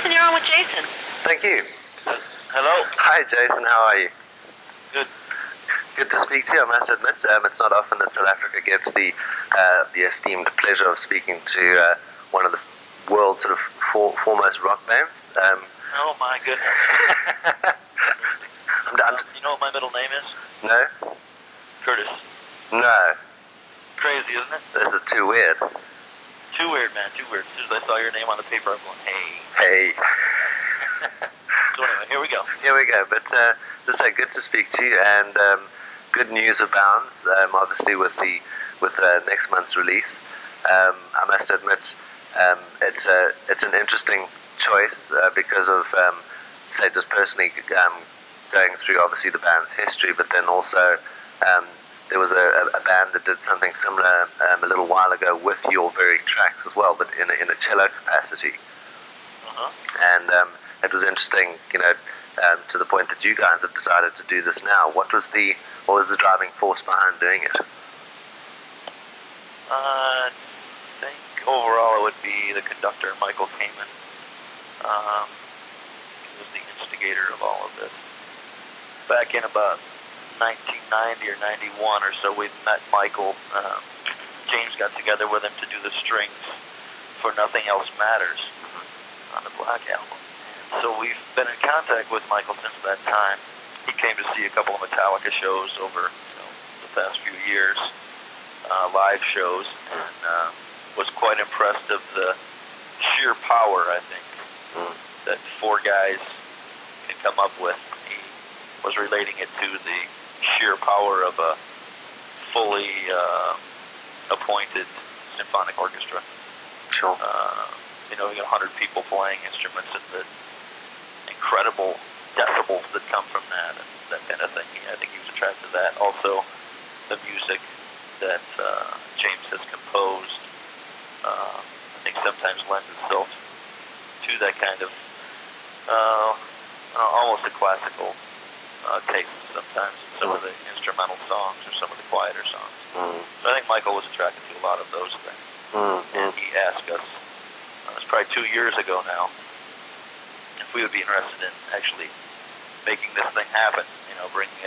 And you're on with Jason. Thank you. Hello. Hi, Jason. How are you? Good. Good to speak to you. I must admit, it's not often that South Africa gets the esteemed pleasure of speaking to one of the world's sort of foremost rock bands. Oh my goodness. You know what my middle name is? No? Curtis. No. Crazy, isn't it? This is too weird. Too weird, man. Too weird. As soon as I saw your name on the paper, I'm going, hey. Hey. So anyway, here we go. Here we go. But just say good to speak to you, and good news abounds. Obviously, with next month's release, I must admit, it's an interesting choice because of say just personally going through obviously the band's history, but then also there was a band that did something similar a little while ago with your very tracks as well, but in a cello capacity. And it was interesting, to the point that you guys have decided to do this now. What was the driving force behind doing it? I think overall it would be the conductor, Michael Kamen. He was the instigator of all of this. Back in about 1990 or 91 or so, we met Michael. James got together with him to do the strings for Nothing Else Matters on the Black Album. And so we've been in contact with Michael since that time. He came to see a couple of Metallica shows over the past few years, live shows, and was quite impressed of the sheer power, I think, that four guys can come up with. He was relating it to the sheer power of a fully appointed symphonic orchestra. Sure. You got 100 people playing instruments and the incredible decibels that come from that and that kind of thing. I think he was attracted to that. Also, the music that James has composed, I think sometimes lends itself to that kind of almost a classical taste sometimes in some of the instrumental songs or some of the quieter songs. So I think Michael was attracted to a lot of those things. And he asked us, it was probably 2 years ago now, if we would be interested in actually making this thing happen, bringing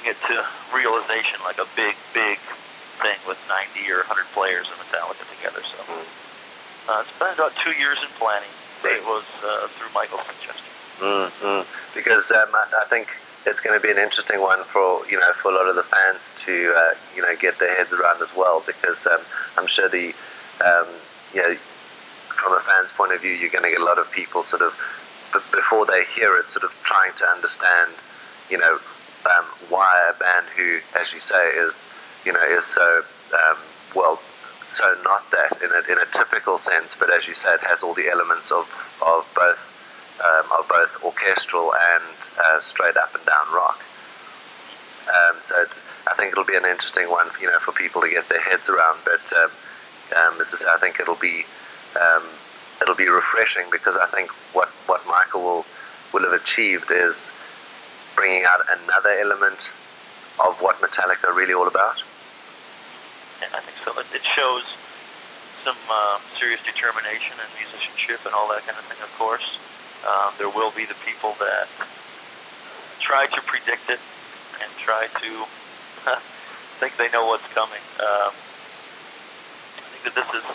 it to realization, like a big thing with 90 or 100 players in Metallica together. So it's been about 2 years in planning. It was through Michael's suggestion. Because I think it's going to be an interesting one for for a lot of the fans to get their heads around as well, because I'm sure from a fan's point of view, you're going to get a lot of people sort of before they hear it, sort of trying to understand why a band who, as you say, is so so not that in a typical sense, but as you said, has all the elements of both orchestral and straight up and down rock. So I think it'll be an interesting one, for people to get their heads around. But as I say, I think it'll be refreshing, because I think what Michael will have achieved is bringing out another element of what Metallica are really all about. And I think so. It shows some serious determination and musicianship and all that kind of thing, of course. There will be the people that try to predict it and try to think they know what's coming. I think that this is,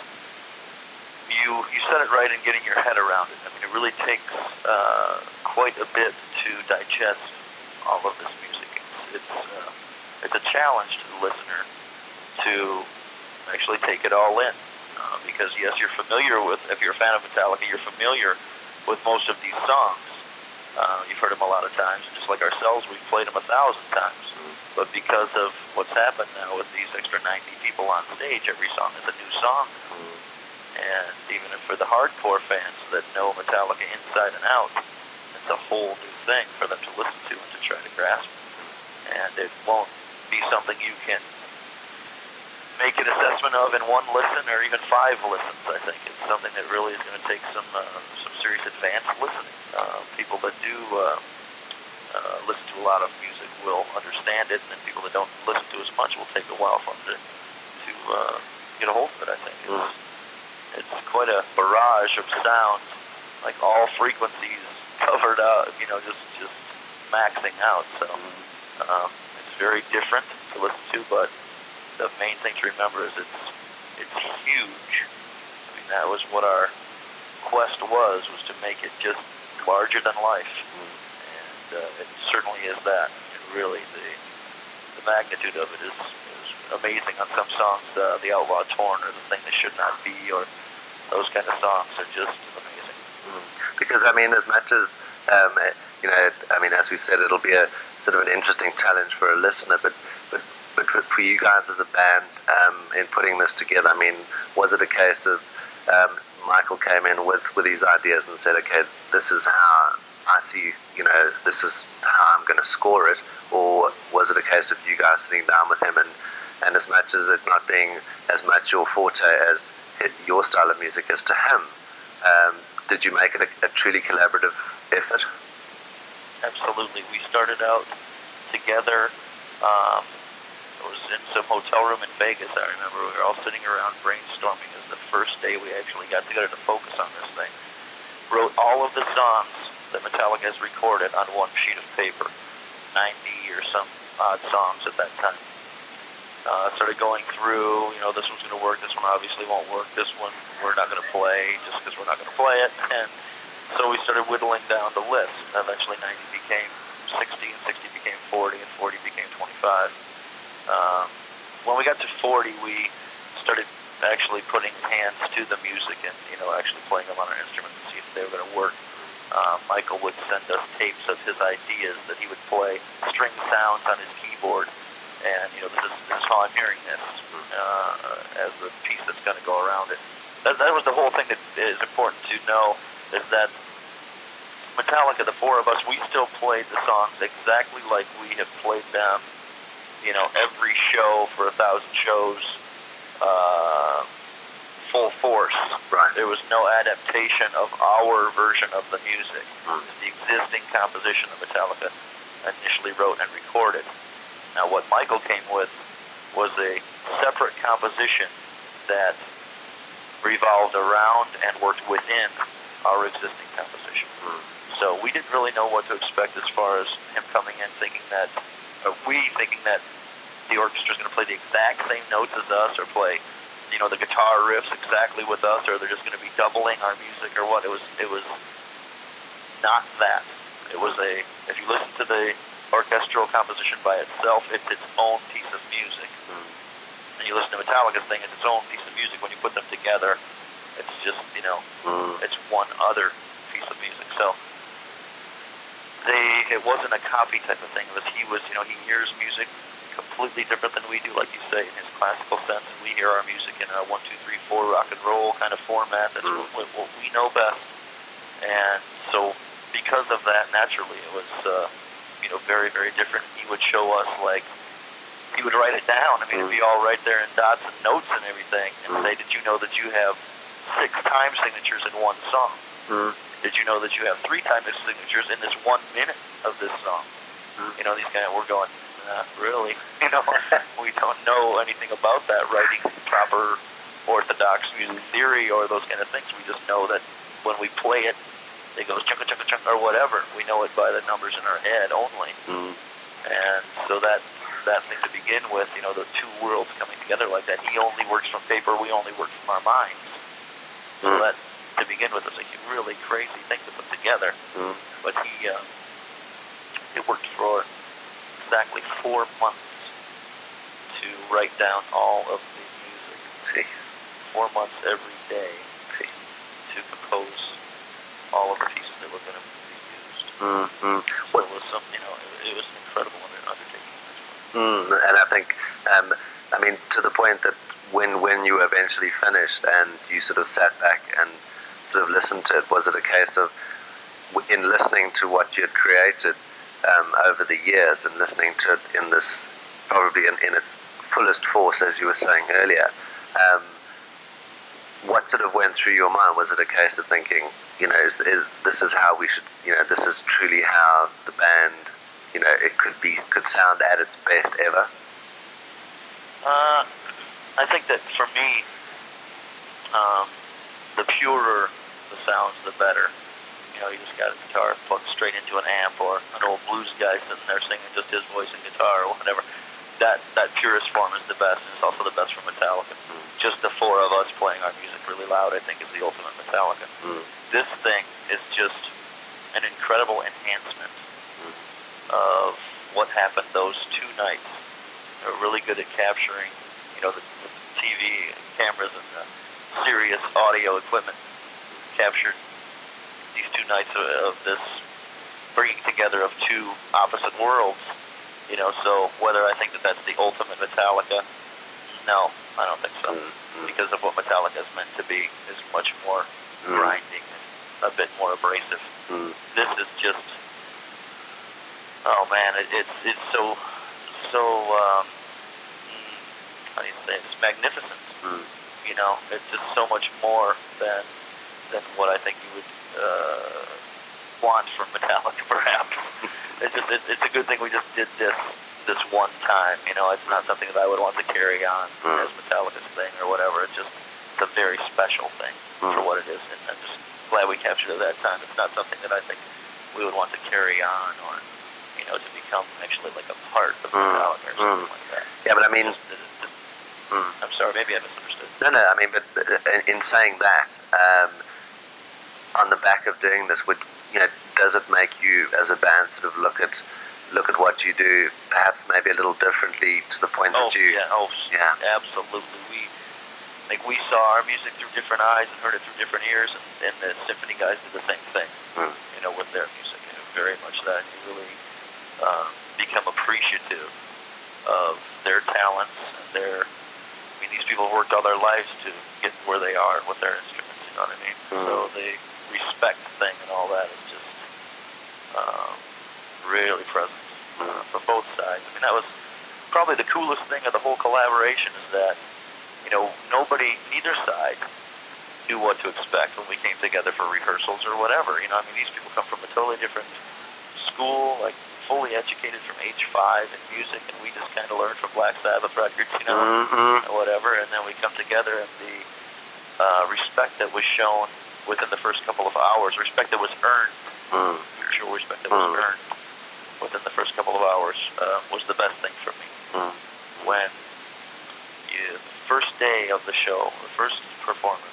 you said it right in getting your head around it. I mean, it really takes quite a bit to digest all of this music. It's a challenge to the listener to actually take it all in. Because yes, you're familiar with, if you're a fan of Metallica, you're familiar with most of these songs. You've heard them a lot of times, and just like ourselves, we've played them 1,000 times. But because of what's happened now with these extra 90 people on stage, every song is a new song. And even for the hardcore fans that know Metallica inside and out, it's a whole new thing for them to listen to and to try to grasp. And it won't be something you can make an assessment of in one listen or even 5 listens. I think it's something that really is going to take some serious advanced listening. People that do listen to a lot of music will understand it, and people that don't listen to as much will take a while for them to get a hold of it. I think it's quite a barrage of sounds, like all frequencies covered out, just maxing out. So it's very different to listen to, but the main thing to remember is it's huge. I mean, that was what our quest was to make it just larger than life, and it certainly is that. And really, the magnitude of it is amazing. On some songs, the Outlaw Torn, or The Thing That Should Not Be, or those kind of songs are just amazing. Because I mean, as much as as we've said, it'll be a sort of an interesting challenge for a listener, but for you guys as a band, in putting this together, I mean, was it a case of Michael came in with these ideas and said, okay, this is how I see, this is how I'm going to score it, or was it a case of you guys sitting down with him and as much as it not being as much your forte as your style of music as to him, did you make it a truly collaborative effort? Absolutely. We started out together. It was in some hotel room in Vegas, I remember. We were all sitting around brainstorming. It was the first day we actually got together to focus on this thing. Wrote all of the songs that Metallica has recorded on one sheet of paper, 90 or some odd songs at that time. Started going through, this one's going to work, this one obviously won't work, this one we're not going to play just because we're not going to play it. And so we started whittling down the list. Eventually 90 became 60, and 60 became 40, and 40 became 25. When we got to 40, we started actually putting hands to the music and, actually playing them on our instruments to see if they were going to work. Michael would send us tapes of his ideas that he would play string sounds on his keyboard. And, this is how I'm hearing this as the piece that's going to go around it. That was the whole thing that is important to know, is that Metallica, the four of us, we still played the songs exactly like we have played them, every show for 1,000 shows, full force. Right. There was no adaptation of our version of the music. The existing composition that Metallica initially wrote and recorded. Now, what Michael came with was a separate composition that revolved around and worked within our existing composition. So we didn't really know what to expect as far as him coming in thinking that the orchestra is going to play the exact same notes as us, or play, the guitar riffs exactly with us, or they're just going to be doubling our music, or what. It was not that. It was if you listen to the orchestral composition by itself, it's its own piece of music. And you listen to Metallica's thing, it's its own piece of music. When you put them together, it's just, it's one other piece of music. So it wasn't a copy type of thing. It was, he hears music completely different than we do, like you say, in his classical sense. We hear our music in a 1, 2, 3, 4 rock and roll kind of format. That's what we know best. And so because of that, naturally, it was very, very different. He would show us, he would write it down. I mean, it'd be all right there in dots and notes and everything, and say, did you know that you have 6 time signatures in one song? Did you know that you have 3 time signatures in this 1 minute of this song? These guys were going, really? We don't know anything about that, writing proper orthodox music theory or those kind of things. We just know that when we play it, it goes chunka chunka chunka or whatever. We know it by the numbers in our head only. And so that thing to begin with, the two worlds coming together like that. He only works from paper, we only work from our minds. So that, to begin with, is a really crazy thing to put together. But it worked for exactly 4 months to write down all of the music. 4 months every day to compose all of the pieces that were going to be used. So it was something, it was an incredible undertaking. And I think, to the point that when you eventually finished and you sort of sat back and sort of listened to it, was it a case of, in listening to what you had created over the years and listening to it in this, probably in its fullest force, as you were saying earlier, what sort of went through your mind? Was it a case of thinking, this is how we should, this is truly how the band, it could sound at its best ever? I think that for me, the purer the sounds, the better. You know, you just got a guitar plugged straight into an amp, or an old blues guy sitting there singing just his voice and guitar or whatever. That purest form is the best, and it's also the best for Metallica. Just the four of us playing our music really loud, I think, is the ultimate Metallica. This thing is just an incredible enhancement of what happened those 2 nights. They're really good at capturing, you know, the TV cameras and the serious audio equipment captured these 2 nights of this bringing together of 2 opposite worlds. You know, so whether I think that that's the ultimate Metallica, no, I don't think so. Because of what Metallica is meant to be, is much more grinding and a bit more abrasive. This is just, oh man, it's so how do you say it? It's magnificent. You know, it's just so much more than what I think you would want from Metallica, perhaps. It's a good thing we just did this one time. You know, it's not something that I would want to carry on as Metallica's thing or whatever. It's a very special thing for what it is, and I'm just glad we captured it that time. It's not something that I think we would want to carry on, or, you know, to become actually like a part of Metallica or something like that. Yeah, but I mean, I'm sorry, maybe I misunderstood. No, I mean, but in saying that, on the back of doing this, does it make you as a band sort of look at what you do perhaps maybe a little differently, to the point that you... Yeah, absolutely. We saw our music through different eyes and heard it through different ears, and the symphony guys did the same thing, you know, with their music. You know, very much that. You really become appreciative of their talents and their... I mean, these people have worked all their lives to get where they are with their instruments, you know what I mean? So the respect thing and all that is just really present from both sides. I mean, that was probably the coolest thing of the whole collaboration, is that, you know, neither side knew what to expect when we came together for rehearsals or whatever. You know, I mean, these people come from a totally different school, like fully educated from age 5 in music, and we just kind of learned from Black Sabbath records, you know, and whatever, and then we come together, and the respect that was shown within the first couple of hours, respect that was earned, mutual respect that was earned within the first couple of hours, was the best thing for me. When the first day of the show, the first performance,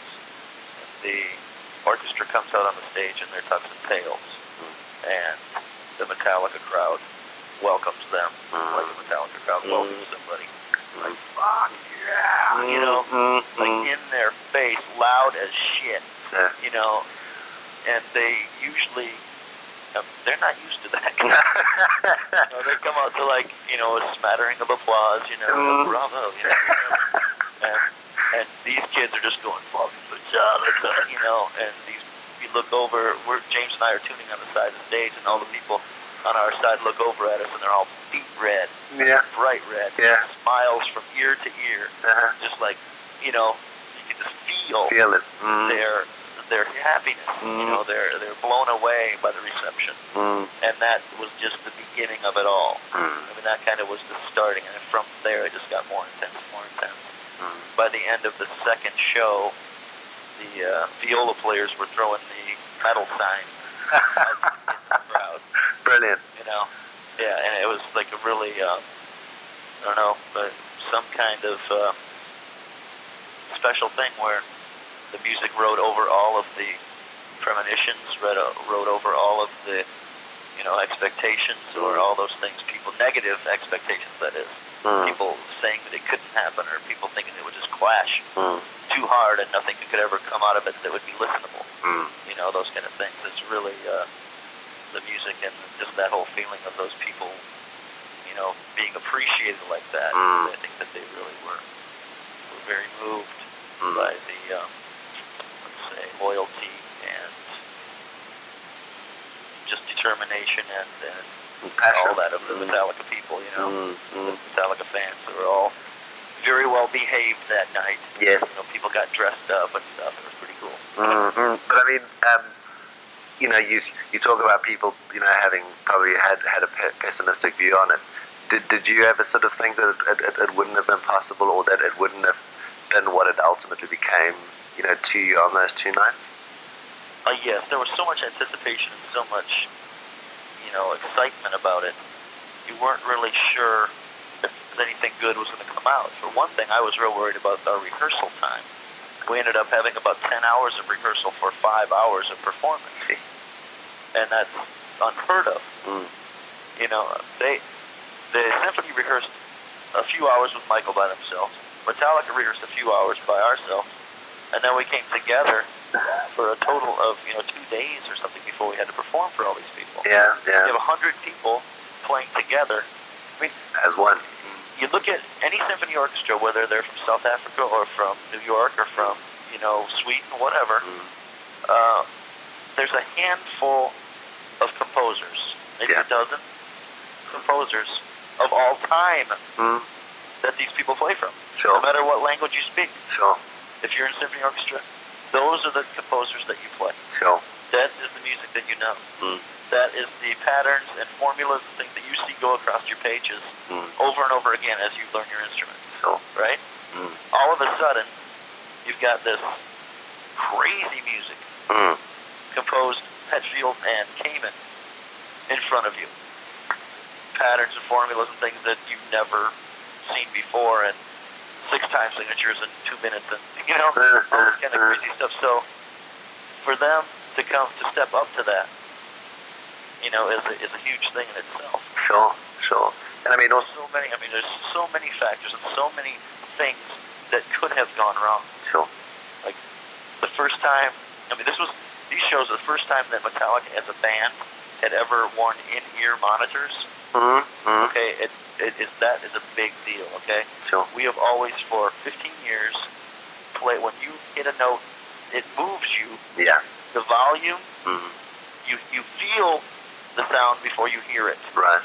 the orchestra comes out on the stage in their tux and tails, and the Metallica crowd welcomes them like a Metallica crowd welcomes somebody. Like, fuck yeah! You know, like in their face, loud as shit. You know, and they usually, they're not used to that. You know, they come out to, like, you know, a smattering of applause, you know, bravo, you know, and these kids are just going, fucking Metallica, you know, and you look over, James and I are tuning on the side of the stage, and all the people on our side look over at us, and they're all beet red, bright red, smiles from ear to ear, just like, you know, you can just feel it. Their happiness, you know, they're blown away by the reception, and that was just the beginning of it all. I mean, that kind of was the starting, and from there it just got more intense. By the end of the second show, the viola players were throwing the metal sign out in the crowd. Brilliant. You know, yeah, and it was like a really, I don't know, but some kind of special thing where the music rode over all of the premonitions, rode over all of the, you know, expectations, or all those things, negative expectations, that is. People saying that it couldn't happen, or people thinking it would just clash too hard and nothing could ever come out of it that would be listenable. You know, those kind of things. It's really the music and just that whole feeling of those people, you know, being appreciated like that. I think that they really were very moved by the, let's say, loyalty and just determination and all that of the Metallica people, you know, the Metallica fans. They were all very well behaved that night. Yes. You know, people got dressed up and stuff. It was pretty cool. But I mean, you know, you talk about people, you know, having probably had a pessimistic view on it. Did you ever sort of think that it wouldn't have been possible, or that it wouldn't have been what it ultimately became to you on those 2 nights? Yes, there was so much anticipation and so much, excitement about it. You weren't really sure if anything good was going to come out. For one thing, I was real worried about our rehearsal time. We ended up having about 10 hours of rehearsal for 5 hours of performance. And that's unheard of. The symphony rehearsed a few hours with Michael by themselves. Metallica rehearsed a few hours by ourselves. And then we came together for a total of 2 days or something before we had to perform for all these people. Yeah. You have 100 people playing together. I mean, as one. You look at any symphony orchestra, whether they're from South Africa or from New York or from Sweden, whatever. There's a handful of composers, maybe a dozen composers of all time that these people play from. Sure. No matter what language you speak. Sure. If you're in symphony orchestra, those are the composers that you play. Sure. That is the music that you know. That is the patterns and formulas and things that you see go across your pages over and over again as you learn your instrument. Sure. Right? All of a sudden, you've got this crazy music composed Hetfield and Kamen in front of you. Patterns and formulas and things that you've never seen before, and 6-time signatures in 2 minutes, and all this kind of crazy stuff. So for them to step up to that, is a huge thing in itself. Sure. And I mean, also there's so many factors and so many things that could have gone wrong. Sure. Like the first time, these shows are the first time that Metallica as a band had ever worn in-ear monitors. Okay, that is a big deal. Okay. Sure. We have always, for 15 years, when you hit a note, it moves you. Yeah. The volume. You feel the sound before you hear it. Right.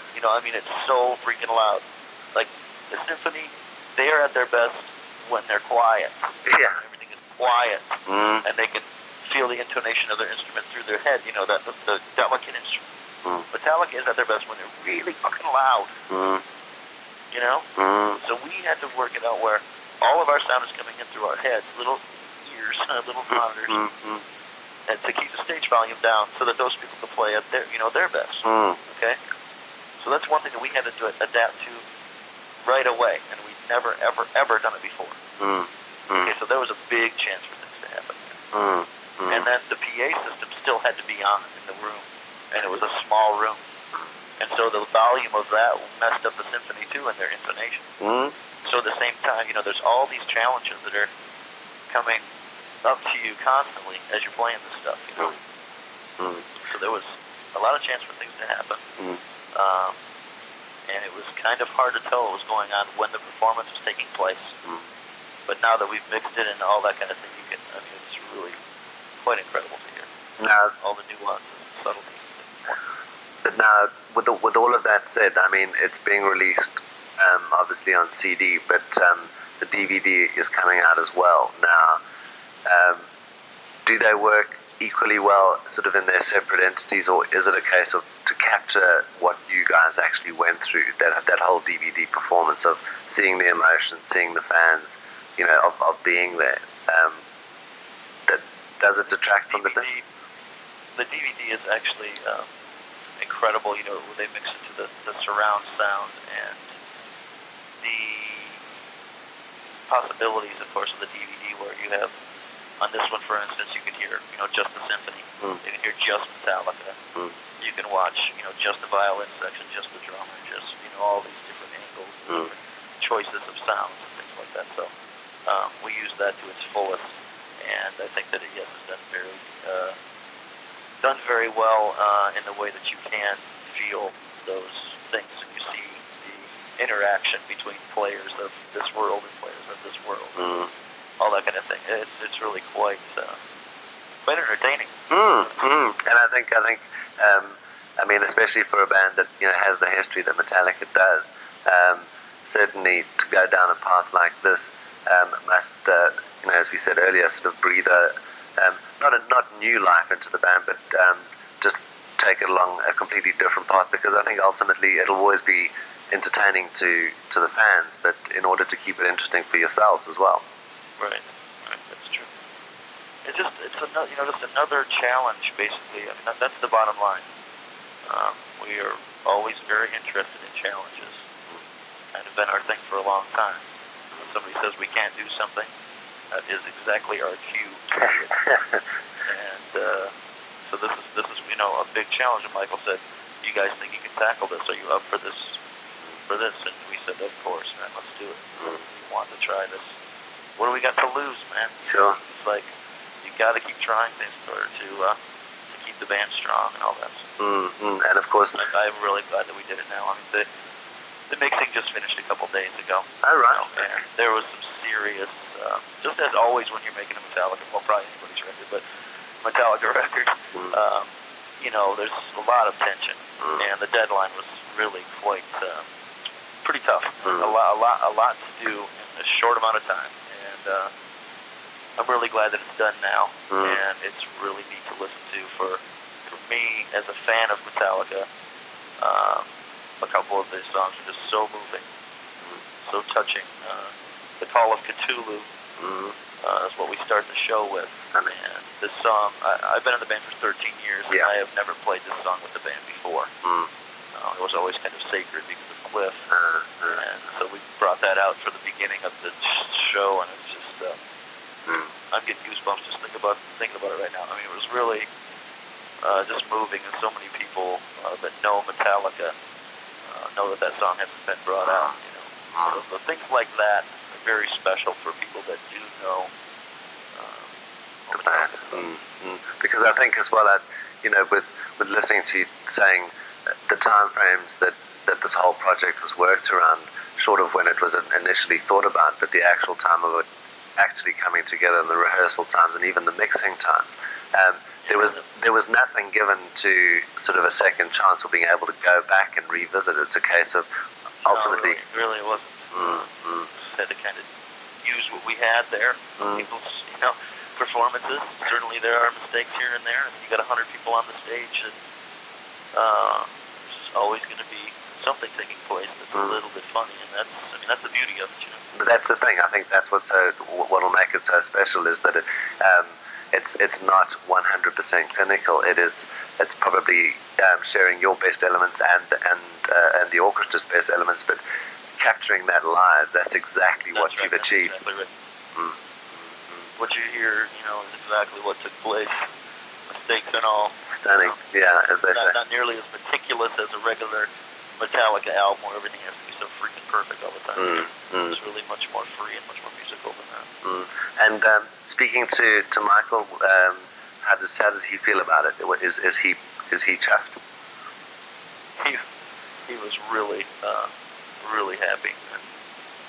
It's so freaking loud. Like the symphony, they are at their best when they're quiet. Yeah. Everything is quiet, and they can feel the intonation of their instrument through their head. The delicate instrument. Metallica is at their best when they're really fucking loud. So we had to work it out where all of our sound is coming in through our heads, little ears, little monitors, and to keep the stage volume down so that those people can play at their best. Okay, so that's one thing that we had to adapt to right away, and we'd never ever done it before. Okay, so there was a big chance for things to happen. And then the PA system still had to be on in the room, and it was a small room. And so the volume of that messed up the symphony too and their intonation. So at the same time, there's all these challenges that are coming up to you constantly as you're playing this stuff. So there was a lot of chance for things to happen. And it was kind of hard to tell what was going on when the performance was taking place. But now that we've mixed it and all that kind of thing, it's really quite incredible to hear. Now, all the nuances and subtleties. But now, with all of that said, it's being released obviously on CD, but the DVD is coming out as well now. Do they work equally well sort of in their separate entities, or is it a case of to capture what you guys actually went through, that whole DVD performance of seeing the emotion, seeing the fans, of being there? Does it detract from the disc? The DVD is actually incredible. They mix it to the surround sound and the possibilities, of course, of the DVD, where you have, on this one, for instance, you can hear, just the symphony. You can hear just Metallica. You can watch, just the violin section, just the drummer, just, all these different angles, different choices of sounds and things like that. So we use that to its fullest, and I think that it's done very well in the way that you can feel those things, and you see the interaction between players of this world and players of this world, all that kind of thing. It's really quite entertaining. And I think especially for a band that has the history that Metallica does, certainly to go down a path like this must, as we said earlier, sort of breathe not new life into the band, but just take it along a completely different path, because I think ultimately it'll always be entertaining to the fans, but in order to keep it interesting for yourselves as well. Right, that's true. it's another, just another challenge, basically. I mean, that's the bottom line. We are always very interested in challenges, and have been our thing for a long time. When somebody says we can't do something, that is exactly our cue to do it. And so this is a big challenge. And Michael said, "You guys think you can tackle this? Are you up for this?" And we said, "Of course, man. Let's do it. We want to try this. What do we got to lose, man?" Sure. It's like you got to keep trying things in order to keep the band strong and all that. And of course, I'm really glad that we did it now. I mean, the mixing just finished a couple days ago. Oh, right. And there was some serious, just as always when you're making a Metallica, well, probably anybody's record, but Metallica record, there's a lot of tension, and the deadline was really quite pretty tough. A lot to do in a short amount of time, and I'm really glad that it's done now, and it's really neat to listen to for me as a fan of Metallica. A couple of these songs are just so moving, so touching. The Call of Cthulhu is what we start the show with, and this song, I've been in the band for 13 years, and I have never played this song with the band before. It was always kind of sacred because of Cliff, and so we brought that out for the beginning of the show, and it's just, I'm getting goosebumps just thinking about it right now. I mean, it was really just moving, and so many people that know Metallica know that song hasn't been brought out. So things like that are very special for people that do know Metallica. Because I think as well, with listening to you saying the time frames that this whole project was worked around, short of when it was initially thought about, but the actual time of it actually coming together, and the rehearsal times, and even the mixing times. There was nothing given to sort of a second chance or being able to go back and revisit. It's a case of ultimately. No, really, it wasn't. Just had to kind of use what we had there. People's, performances. Certainly, there are mistakes here and there. And you got 100 people on the stage, and there's always going to be something taking place that's a little bit funny, and that's the beauty of it. But that's the thing. I think that's what'll make it so special is that it's not 100% clinical. It's probably sharing your best elements and the orchestra's best elements, but capturing that live. That's exactly what you've achieved. Exactly right. What you hear, is exactly what took place. Mistakes and all. Stunning. Not nearly as meticulous as a regular Metallica album where everything has to be so freaking perfect all the time. It's really much more free and much more musical than that. And speaking to Michael, how does he feel about it? Is he chuffed? He was really really happy. And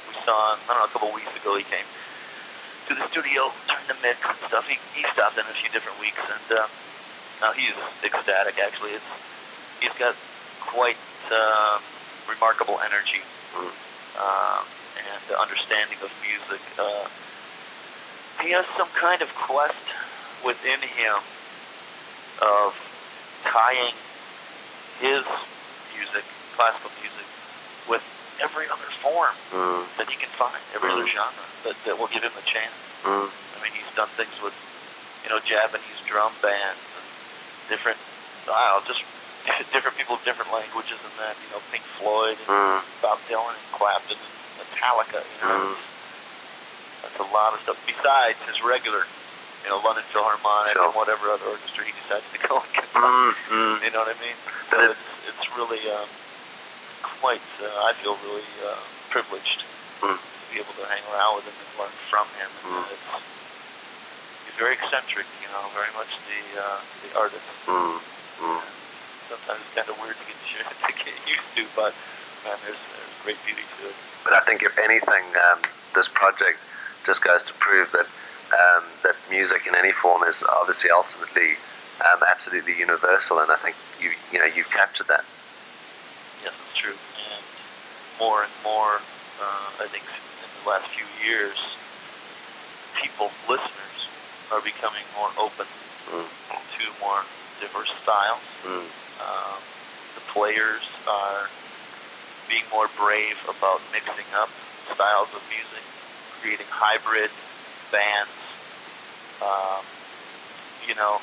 we saw him, a couple of weeks ago. He came to the studio, turned the mix and stuff. He stopped in a few different weeks, and now he's ecstatic. Actually, he's got quite remarkable energy and understanding of music. He has some kind of quest within him of tying his music, classical music, with every other form that he can find, every other genre that will give him a chance. I mean, he's done things with, Japanese drum bands and different styles, just different people, different languages, and that, Pink Floyd and Bob Dylan and Clapton and Metallica, That's a lot of stuff besides his regular, London Philharmonic and whatever other orchestra he decides to go and get on. You know what I mean? So it's really quite, I feel really privileged to be able to hang around with him and learn from him. He's very eccentric, very much the artist. Sometimes it's kind of weird to get used to, but man, there's great beauty to it. But I think if anything, this project just goes to prove that that music in any form is obviously ultimately absolutely universal, and I think you've captured that. Yes, it's true, and more and more, I think in the last few years, listeners are becoming more open to more diverse styles. The players are being more brave about mixing up styles of music, creating hybrid bands. you know,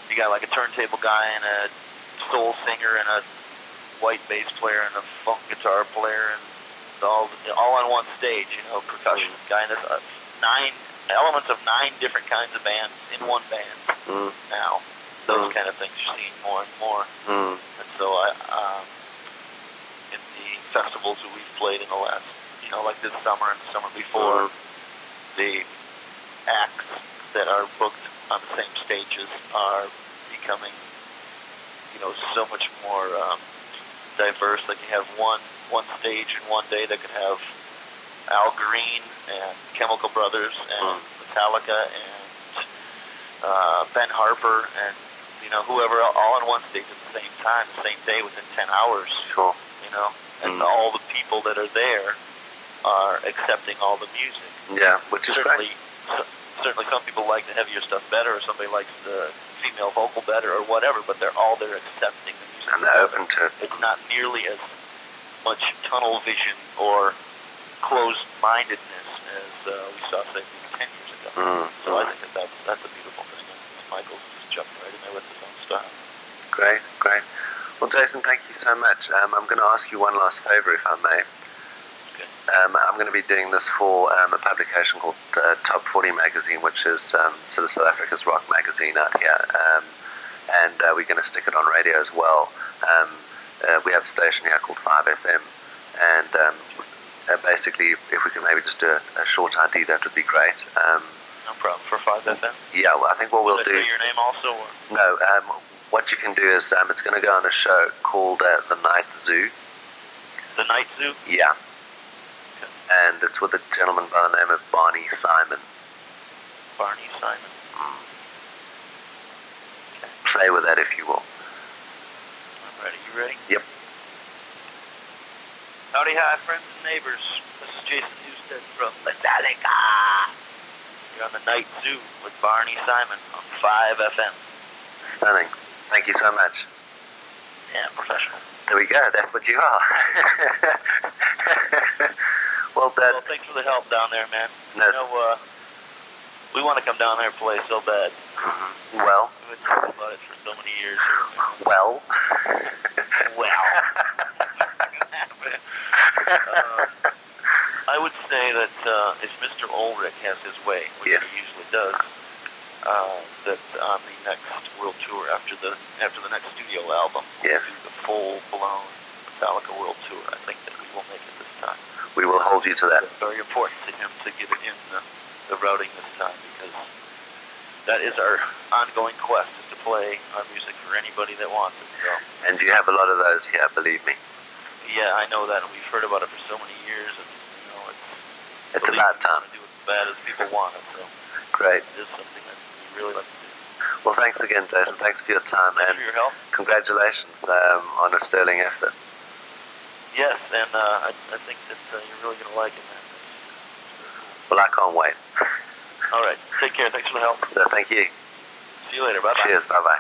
you got like a turntable guy and a soul singer and a white bass player and a funk guitar player and all on one stage, you know, percussion guy. And there's 9 elements of 9 different kinds of bands in one band now. Those kind of things you're seeing more and more. And so in the festivals that we've played in the last, you know, like this summer and the summer before, the acts that are booked on the same stages are becoming, you know, so much more diverse. Like you have one stage in one day that could have Al Green and Chemical Brothers and Metallica and Ben Harper and, you know, whoever, all on one stage at the same time, the same day, within 10 hours. Sure. You know, and all the people that are there are accepting all the music. Yeah, which is certainly great. Certainly some people like the heavier stuff better, or somebody likes the female vocal better, or whatever, but they're all there accepting the music. And they're open to it. It's not nearly as much tunnel vision or closed-mindedness as we saw, say, maybe 10 years ago. So I think that's a beautiful thing. And Michael's just jumped right in there with his own style. Great, great. Well, Jason, thank you so much. I'm going to ask you one last favor, if I may. Okay. I'm going to be doing this for a publication called Top 40 Magazine, which is sort of South Africa's rock magazine out here. And we're going to stick it on radio as well. We have a station here called 5FM. And basically, if we can maybe just do a short ID, that would be great. No problem. For 5FM? Yeah, well, I think what we'll do... Should I say your name also? Or? No, what you can do is it's going to go on a show called The Night Zoo. The Night Zoo? Yeah. Okay. And it's with a gentleman by the name of Barney Simon. Barney Simon. Okay. Play with that if you will. I'm ready. You ready? Yep. Howdy, hi, friends and neighbors. This is Jason Newsted from Metallica. You're on The Night Zoo with Barney Simon on 5FM. Stunning. Thank you so much. Yeah, professional. There we go. That's what you are. Well, thanks for the help down there, man. No. You know, we want to come down there and play so bad. Well. We've been talking about it for so many years. Well. I would say that if Mr. Ulrich has his way, which he usually does, that on the next world tour after the next studio album, we'll do the full-blown Metallica world tour. I think that we will make it this time. We will hold you to that. It's very important to him to get it in the routing this time, because that is our ongoing quest, is to play our music for anybody that wants it. So. And you have a lot of those here, believe me. Yeah, I know that, and we've heard about it for so many years, and you know, it's about time. We want to do it as bad as people want it. So great. It is something that we really like to do. Well, thanks again, Jason. Thanks for your time, Thanks for your help. Congratulations on a sterling effort. Yes, and I think that you're really going to like it, man. Well, I can't wait. All right. Take care. Thanks for the help. Thank you. See you later. Bye-bye. Cheers. Bye-bye.